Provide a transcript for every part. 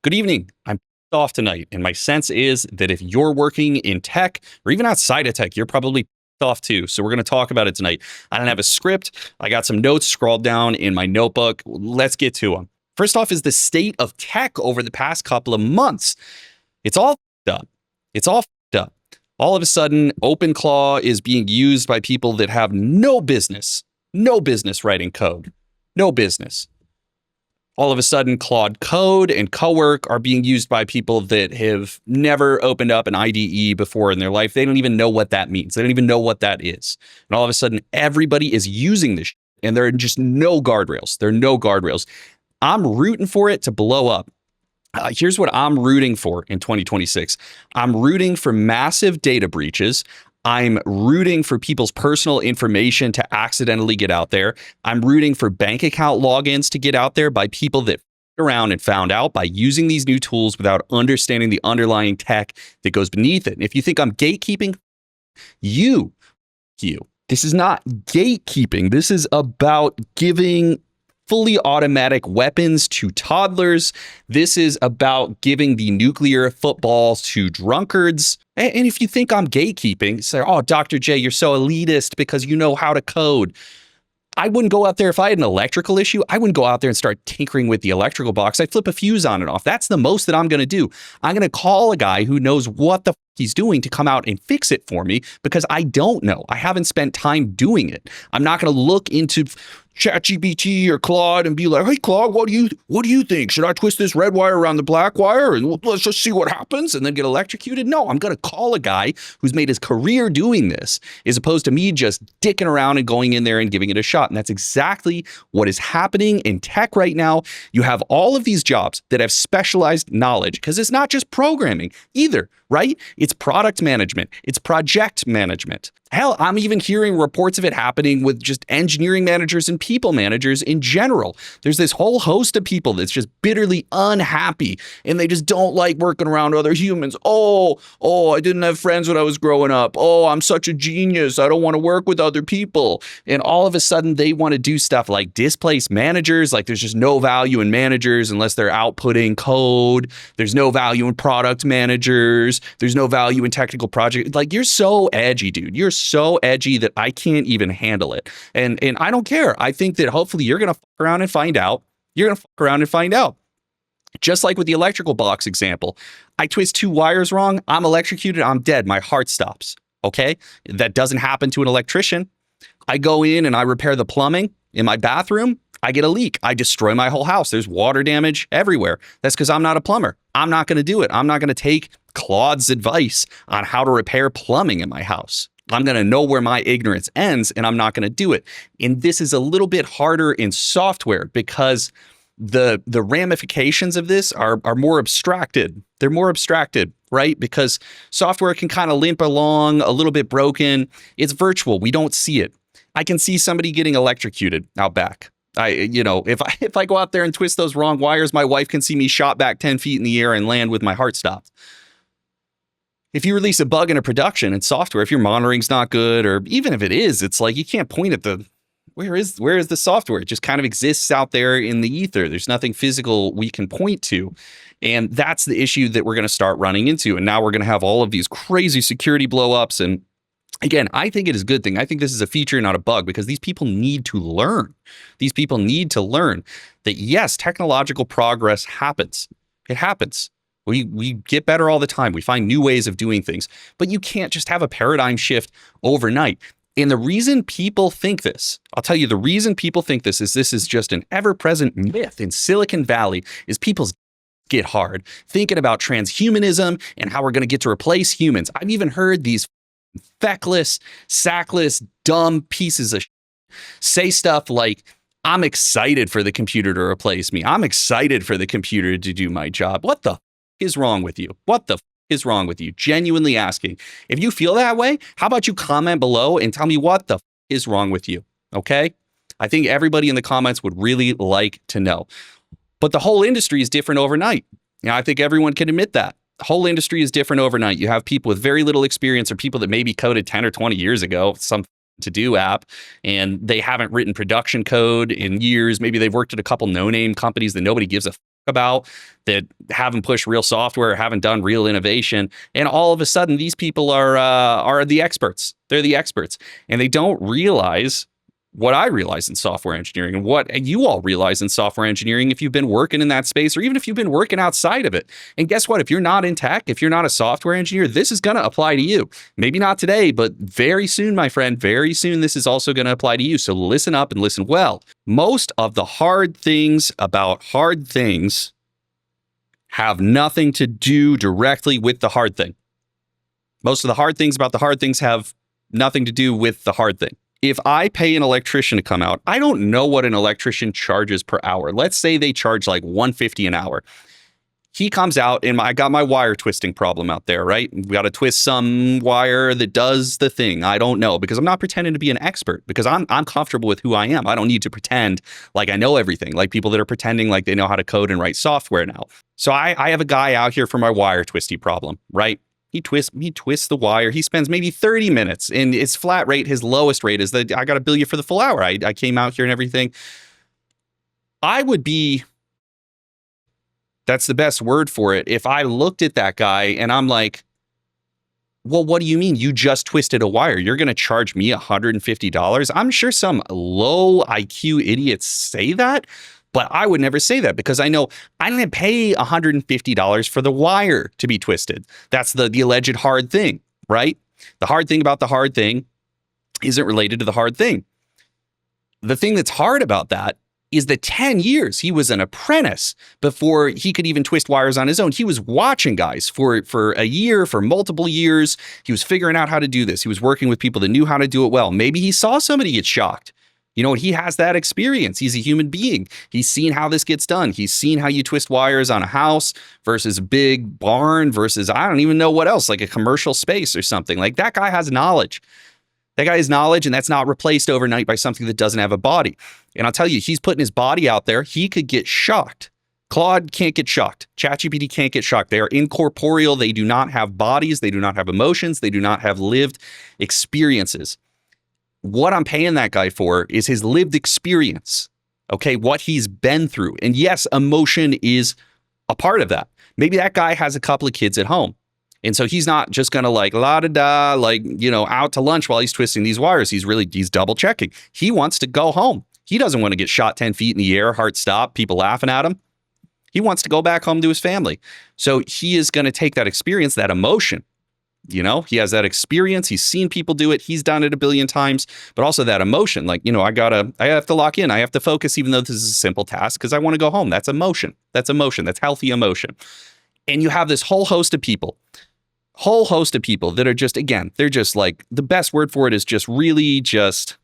Good evening. I'm off tonight, and my sense is that if you're working in tech or even outside of tech, you're probably off too. So we're going to talk about it tonight. I don't have a script. I got some notes scrawled down in my notebook. Let's get to them. First off is the state of tech over the past couple of months. It's all up. It's all up. All of a sudden, OpenClaw is being used by people that have no business writing code. No business. All of a sudden, Claude Code and Cowork are being used by people that have never opened up an IDE before in their life. They don't even know what that means. They don't even know what that is. And all of a sudden, everybody is using this, and there are just no guardrails. There are no guardrails. I'm rooting for it to blow up. Here's what I'm rooting for in 2026. I'm rooting for massive data breaches. I'm rooting for people's personal information to accidentally get out there. I'm rooting for bank account logins to get out there by people that around and found out by using these new tools without understanding the underlying tech that goes beneath it. And if you think I'm gatekeeping, you. This is not gatekeeping. This is about giving fully automatic weapons to toddlers. This is about giving the nuclear footballs to drunkards. And if you think I'm gatekeeping, say, oh, Dr. J, you're so elitist because you know how to code. I wouldn't go out there if I had an electrical issue. I wouldn't go out there and start tinkering with the electrical box. I'd flip a fuse on and off. That's the most that I'm going to do. I'm going to call a guy who knows what the he's doing to come out and fix it for me because I don't know. I haven't spent time doing it. I'm not going to look into ChatGPT or Claude and be like, hey, Claude, what do you think? Should I twist this red wire around the black wire and let's just see what happens and then get electrocuted? No, I'm going to call a guy who's made his career doing this as opposed to me just dicking around and going in there and giving it a shot. And that's exactly what is happening in tech right now. You have all of these jobs that have specialized knowledge because it's not just programming either, right? It's product management. It's project management. Hell, I'm even hearing reports of it happening with just engineering managers and people managers in general. There's this whole host of people that's just bitterly unhappy and they just don't like working around other humans. Oh, I didn't have friends when I was growing up. Oh, I'm such a genius. I don't want to work with other people. And all of a sudden they want to do stuff like displace managers. Like there's just no value in managers unless they're outputting code. There's no value in product managers. There's no value in technical projects. Like you're so edgy, dude. You're so edgy that I can't even handle it. And I don't care. I think that hopefully you're going to fuck around and find out. You're going to fuck around and find out. Just like with the electrical box example, I twist two wires wrong. I'm electrocuted. I'm dead. My heart stops. Okay. That doesn't happen to an electrician. I go in and I repair the plumbing in my bathroom. I get a leak. I destroy my whole house. There's water damage everywhere. That's because I'm not a plumber. I'm not going to do it. I'm not going to take Claude's advice on how to repair plumbing in my house. I'm going to know where my ignorance ends and I'm not going to do it. And this is a little bit harder in software because the ramifications of this are more abstracted. They're more abstracted, right? Because software can kind of limp along, a little bit broken. It's virtual. We don't see it. I can see somebody getting electrocuted out back. If I go out there and twist those wrong wires, my wife can see me shot back 10 feet in the air and land with my heart stopped. If you release a bug in a production in software, if your monitoring's not good, or even if it is, it's like you can't point at where is the software? It just kind of exists out there in the ether. There's nothing physical we can point to. And that's the issue that we're going to start running into. And now we're going to have all of these crazy security blowups. And again, I think it is a good thing. I think this is a feature, not a bug, because these people need to learn. These people need to learn that, yes, technological progress happens. It happens. We get better all the time. We find new ways of doing things, but you can't just have a paradigm shift overnight. And the reason people think this, I'll tell you, the reason people think this is just an ever-present myth in Silicon Valley is people's get hard thinking about transhumanism and how we're going to get to replace humans. I've even heard these feckless, sackless, dumb pieces of say stuff like, I'm excited for the computer to replace me. I'm excited for the computer to do my job. What the is wrong with you? What the is wrong with you? Genuinely asking. If you feel that way, how about you comment below and tell me what the is wrong with you? Okay? I think everybody in the comments would really like to know. But the whole industry is different overnight. I think everyone can admit that. The whole industry is different overnight. You have people with very little experience or people that maybe coded 10 or 20 years ago, some to-do app, and they haven't written production code in years. Maybe they've worked at a couple no-name companies that nobody gives a about, that haven't pushed real software, haven't done real innovation, and all of a sudden these people are the experts. They're the experts, and they don't realize what I realize in software engineering and what you all realize in software engineering if you've been working in that space or even if you've been working outside of it. And guess what? If you're not in tech, if you're not a software engineer, this is going to apply to you. Maybe not today, but very soon, my friend, very soon, this is also going to apply to you. So listen up and listen well. Most of the hard things about hard things have nothing to do directly with the hard thing. Most of the hard things about the hard things have nothing to do with the hard thing. If I pay an electrician to come out, I don't know what an electrician charges per hour. Let's say they charge like $150 an hour. He comes out and I got my wire twisting problem out there, right? We got to twist some wire that does the thing. I don't know because I'm not pretending to be an expert because I'm comfortable with who I am. I don't need to pretend like I know everything, like people that are pretending like they know how to code and write software now. So I have a guy out here for my wire twisty problem, right? He twists the wire. He spends maybe 30 minutes and his flat rate, his lowest rate is that I got to bill you for the full hour. I came out here and everything. That's the best word for it. If I looked at that guy and I'm like, well, what do you mean? You just twisted a wire. You're going to charge me $150? I'm sure some low IQ idiots say that, but I would never say that because I know I didn't pay $150 for the wire to be twisted. That's the alleged hard thing, right? The hard thing about the hard thing isn't related to the hard thing. The thing that's hard about that is the 10 years he was an apprentice before he could even twist wires on his own. He was watching guys for a year, for multiple years. He was figuring out how to do this. He was working with people that knew how to do it well. Maybe he saw somebody get shocked. You know, he has that experience. He's a human being. He's seen how this gets done. He's seen how you twist wires on a house versus a big barn versus I don't even know what else, like a commercial space or something. Like that guy has knowledge. That guy has knowledge, and that's not replaced overnight by something that doesn't have a body. And I'll tell you, he's putting his body out there. He could get shocked. Claude can't get shocked. ChatGPT can't get shocked. They are incorporeal. They do not have bodies. They do not have emotions. They do not have lived experiences. What I'm paying that guy for is his lived experience, okay, what he's been through. And yes, emotion is a part of that. Maybe that guy has a couple of kids at home. And so he's not just going to like la-da-da, like, you know, out to lunch while he's twisting these wires. He's double checking. He wants to go home. He doesn't want to get shot 10 feet in the air, heart stop, people laughing at him. He wants to go back home to his family. So he is going to take that experience, that emotion. You know, he has that experience. He's seen people do it. He's done it a billion times, but also that emotion. Like, you know, I have to lock in. I have to focus, even though this is a simple task, because I want to go home. That's emotion. That's emotion. That's healthy emotion. And you have this whole host of people that are just, again, they're just like, the best word for it is just really just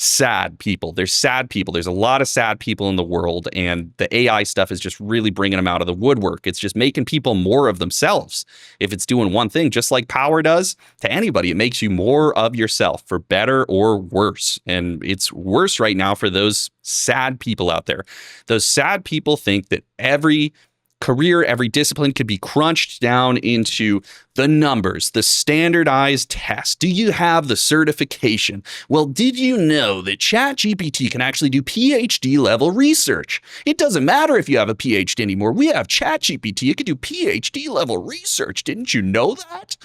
sad people. They're sad people. There's a lot of sad people in the world, and the AI stuff is just really bringing them out of the woodwork. It's just making people more of themselves. If it's doing one thing, just like power does to anybody, it makes you more of yourself for better or worse. And it's worse right now for those sad people out there. Those sad people think that every career, every discipline could be crunched down into the numbers, the standardized test. Do you have the certification? Well, did you know that ChatGPT can actually do PhD level research? It doesn't matter if you have a PhD anymore. We have ChatGPT. It can do PhD level research. Didn't you know that?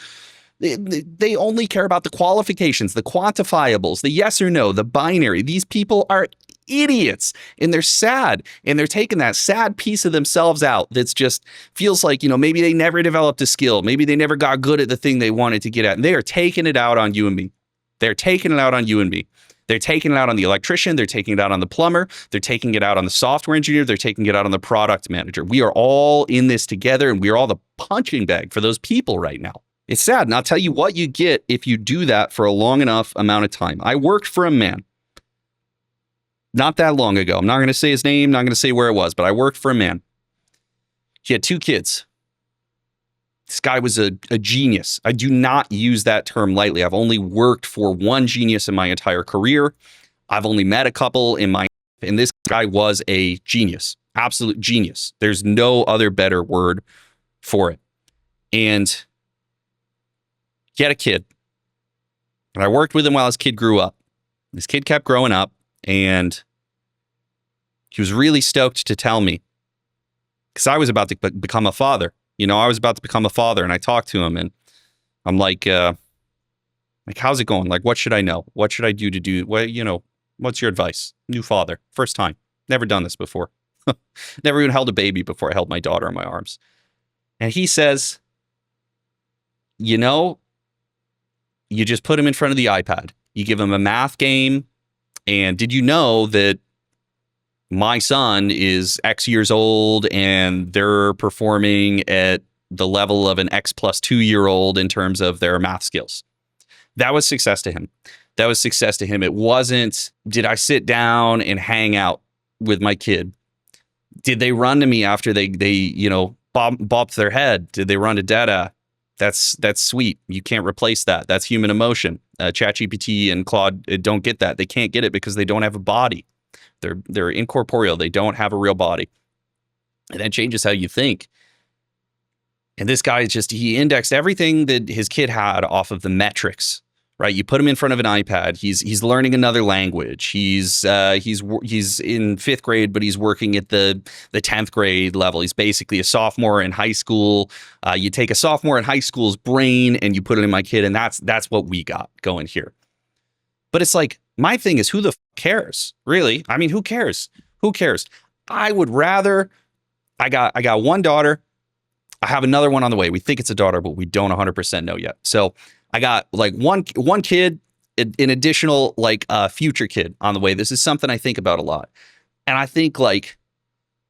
They only care about the qualifications, the quantifiables, the yes or no, the binary. These people are idiots, and they're sad, and they're taking that sad piece of themselves out that's just feels like, you know, maybe they never developed a skill, maybe they never got good at the thing they wanted to get at, and they are taking it out on you and me. They're taking it out on you and me. They're taking it out on the electrician, they're taking it out on the plumber, they're taking it out on the software engineer, they're taking it out on the product manager. We are all in this together, and we are all the punching bag for those people right now. It's sad, and I'll tell you what you get if you do that for a long enough amount of time. I worked for a man not that long ago. I'm not going to say his name, not going to say where it was, but I worked for a man. He had 2 kids. This guy was a genius. I do not use that term lightly. I've only worked for one genius in my entire career. I've only met a couple and this guy was a genius, absolute genius. There's no other better word for it. And he had a kid. And I worked with him while his kid grew up. This kid kept growing up. And he was really stoked to tell me because I was about to become a father. I was about to become a father, and I talked to him, and I'm like, how's it going? Like, what should I know? What should I do? Well, what's your advice? New father, first time, never done this before, never even held a baby before I held my daughter in my arms. And he says, you just put him in front of the iPad. You give him a math game. And did you know that my son is X years old and they're performing at the level of an X plus 2-year-old in terms of their math skills? That was success to him. It wasn't, did I sit down and hang out with my kid? Did they run to me after they bopped their head? Did they run to Dada? That's sweet. You can't replace that. That's human emotion. ChatGPT and Claude don't get that. They can't get it because they don't have a body. They're incorporeal. They don't have a real body. And that changes how you think. And this guy he indexed everything that his kid had off of the metrics, right? You put him in front of an iPad. He's learning another language. He's in 5th grade, but he's working at the 10th grade level. He's basically a sophomore in high school. You take a sophomore in high school's brain and you put it in my kid, and that's what we got going here. But it's like, my thing is, who the cares? Really? I mean, who cares? I would rather, I got one daughter. I have another one on the way. We think it's a daughter, but we don't 100% know yet. So I got like one kid, an additional future kid on the way. This is something I think about a lot. And I think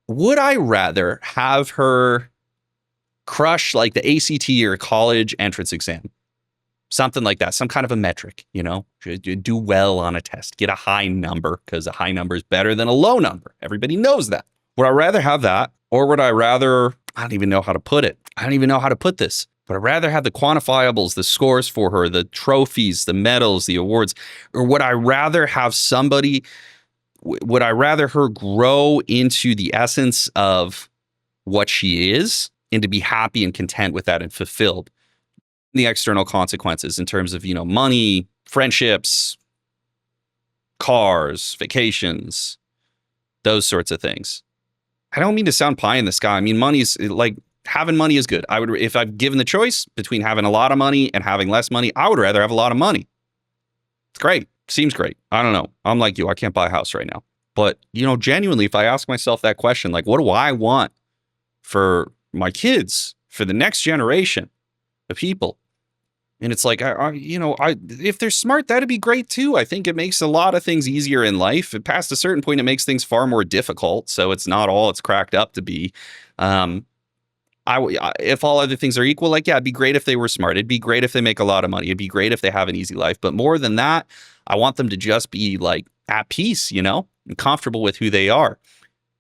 would I rather have her crush like the ACT or college entrance exam? Something like that, some kind of a metric, do well on a test, get a high number, because a high number is better than a low number. Everybody knows that. Would I rather have that, or would I rather, I don't even know how to put it. I don't even know how to put this, but I'd rather have the quantifiables, the scores for her, the trophies, the medals, the awards, or would I rather have would I rather her grow into the essence of what she is and to be happy and content with that and fulfilled? The external consequences in terms of, money, friendships, cars, vacations, those sorts of things. I don't mean to sound pie in the sky. I mean, having money is good. If I'm given the choice between having a lot of money and having less money, I would rather have a lot of money. It's great. Seems great. I don't know. I'm like you. I can't buy a house right now. But, genuinely, if I ask myself that question, what do I want for my kids, for the next generation of people? And it's like, if they're smart, that'd be great too. I think it makes a lot of things easier in life. Past a certain point, it makes things far more difficult. So it's not all it's cracked up to be. If all other things are equal, it'd be great if they were smart. It'd be great if they make a lot of money. It'd be great if they have an easy life. But more than that, I want them to just be at peace, and comfortable with who they are.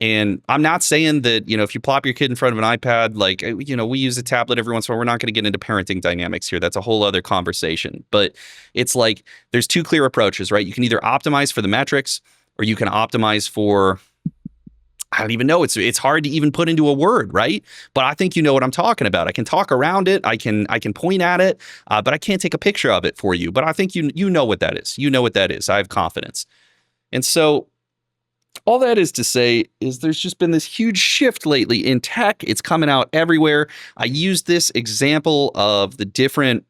And I'm not saying that, if you plop your kid in front of an iPad, we use a tablet every once in a while. We're not going to get into parenting dynamics here. That's a whole other conversation. But it's there's two clear approaches, right? You can either optimize for the metrics, or you can optimize for, I don't even know. It's hard to even put into a word, right? But I think you know what I'm talking about. I can talk around it. I can point at it, but I can't take a picture of it for you. But I think you know what that is. You know what that is. I have confidence. And so all that is to say is there's just been this huge shift lately in tech. It's coming out everywhere. I use this example of the different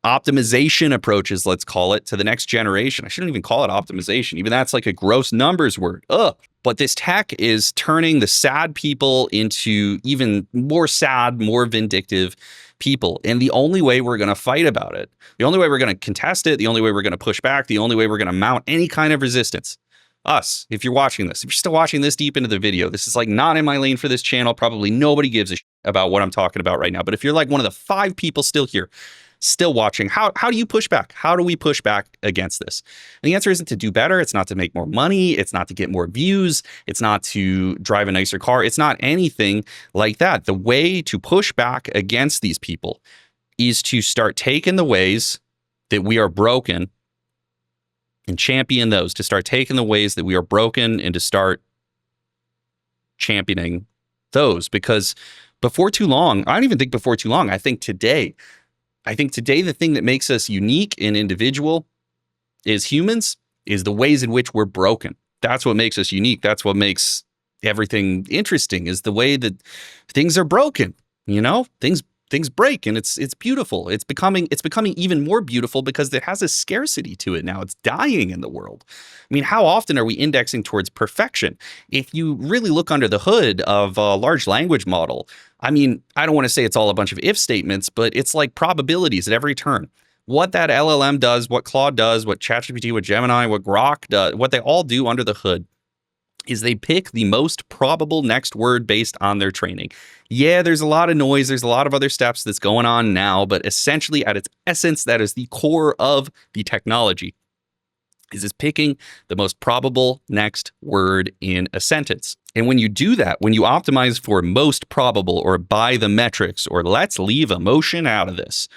optimization approaches, let's call it, to the next generation. I shouldn't even call it optimization. Even that's like a gross numbers word. Ugh. But this tech is turning the sad people into even more sad, more vindictive people. And the only way we're going to fight about it, the only way we're going to contest it, the only way we're going to push back, the only way we're going to mount any kind of resistance, us, if you're watching this, if you're still watching this deep into the video, this is not in my lane for this channel. Probably nobody gives a shit about what I'm talking about right now. But if you're one of the 5 people still here, still watching, how do you push back? How do we push back against this? And the answer isn't to do better. It's not to make more money. It's not to get more views. It's not to drive a nicer car. It's not anything like that. The way to push back against these people is to start taking the ways that we are broken and champion those, to start taking the ways that we are broken and to start championing those. Because before too long, I don't even think before too long, I think today the thing that makes us unique and individual as humans is the ways in which we're broken. That's what makes us unique. That's what makes everything interesting is the way that things are broken. Things break, and it's beautiful. It's becoming even more beautiful because it has a scarcity to it now. It's dying in the world. I mean, how often are we indexing towards perfection? If you really look under the hood of a large language model, I mean, I don't want to say it's all a bunch of if statements, but it's like probabilities at every turn. What that LLM does, what Claude does, what ChatGPT, what Gemini, what Grok does, what they all do under the hood is they pick the most probable next word based on their training. Yeah, there's a lot of noise. There's a lot of other steps that's going on now, but essentially at its essence, that is the core of the technology is picking the most probable next word in a sentence. And when you do that, when you optimize for most probable or by the metrics or let's leave emotion out of this,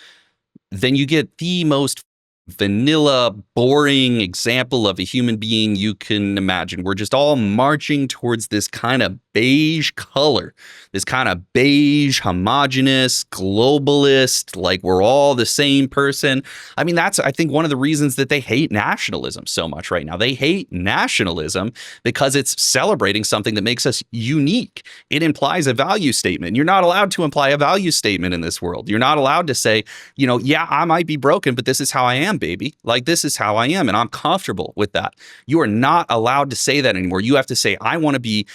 then you get the most vanilla, boring example of a human being you can imagine. We're just all marching towards this kind of beige color, this kind of beige, homogenous, globalist, like we're all the same person. I mean, that's, I think, one of the reasons that they hate nationalism so much right now. They hate nationalism because it's celebrating something that makes us unique. It implies a value statement. You're not allowed to imply a value statement in this world. You're not allowed to say, yeah, I might be broken, but this is how I am, baby. Like, this is how I am, and I'm comfortable with that. You are not allowed to say that anymore. You have to say, I want to be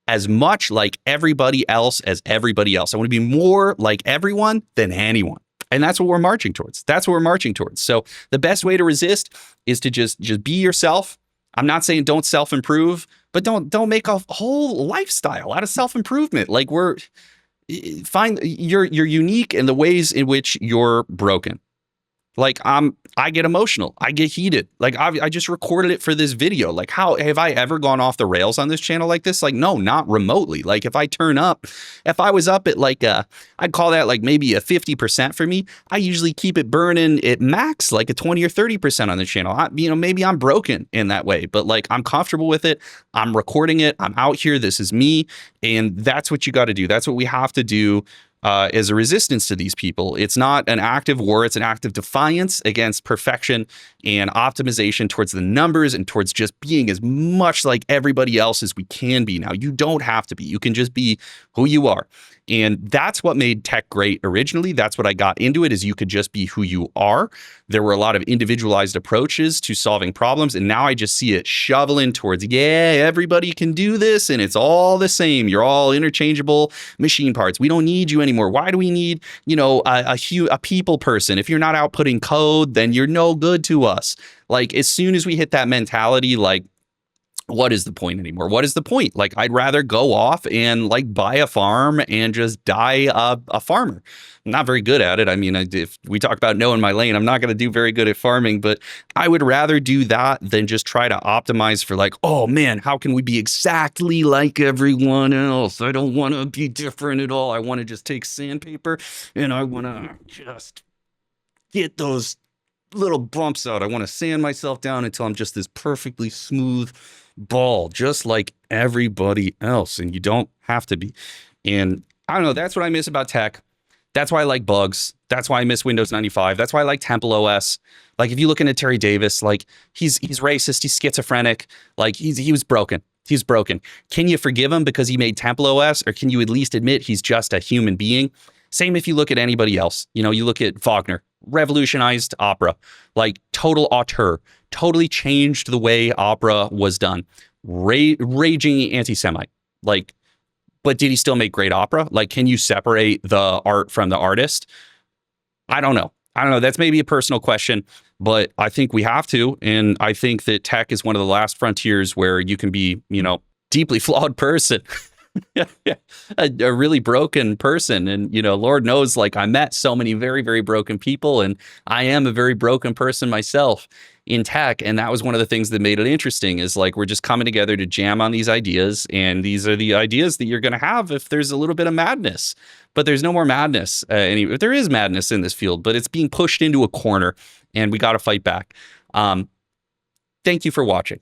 as much like everybody else as everybody else. I want to be more like everyone than anyone. And that's what we're marching towards. That's what we're marching towards. So the best way to resist is to just be yourself. I'm not saying don't self-improve, but don't make a whole lifestyle out of self-improvement. Like find you're unique in the ways in which you're broken. Like I get emotional. I get heated. Like I just recorded it for this video. Like, how have I ever gone off the rails on this channel like this? Like, no, not remotely. Like if I was up at like I'd call that like maybe a 50% for me. I usually keep it burning at max, like a 20 or 30% on the channel. Maybe I'm broken in that way, but like I'm comfortable with it. I'm recording it. I'm out here. This is me. And that's what you got to do. That's what we have to do. As a resistance to these people. It's not an active war, it's an active defiance against perfection and optimization towards the numbers and towards just being as much like everybody else as we can be. Now, you don't have to be. You can just be who you are. And that's what made tech great originally. That's what I got into it, is you could just be who you are. There were a lot of individualized approaches to solving problems. And now I just see it shoveling towards, yeah, everybody can do this and it's all the same. You're all interchangeable machine parts. We don't need you anymore. Why do we need, a people person? If you're not outputting code, then you're no good to us. Like, as soon as we hit that mentality, like, what is the point anymore? What is the point? Like, I'd rather go off and like buy a farm and just die a farmer. I'm not very good at it. I mean, if we talk about knowing my lane, I'm not going to do very good at farming, but I would rather do that than just try to optimize for like, oh man, how can we be exactly like everyone else? I don't want to be different at all. I want to just take sandpaper and I want to just get those little bumps out. I want to sand myself down until I'm just this perfectly smooth ball, just like everybody else. And you don't have to be. And I don't know, that's what I miss about tech. That's why I like bugs. That's why I miss Windows 95. That's why I like Temple OS. Like, if you look into Terry Davis, like he's racist, he's schizophrenic, like he was broken. He's broken. Can you forgive him because he made Temple OS, or can you at least admit he's just a human being? Same if you look at anybody else. You look at Wagner, revolutionized opera, like total auteur, totally changed the way opera was done. Raging anti-Semite, like, but did he still make great opera? Like, can you separate the art from the artist? I don't know. That's maybe a personal question, but I think we have to. And I think that tech is one of the last frontiers where you can be, deeply flawed person. a really broken person. And, Lord knows, like, I met so many very, very broken people, and I am a very broken person myself in tech. And that was one of the things that made it interesting, is like, we're just coming together to jam on these ideas. And these are the ideas that you're going to have if there's a little bit of madness, but there's no more madness. There is madness in this field, but it's being pushed into a corner, and we got to fight back. Thank you for watching.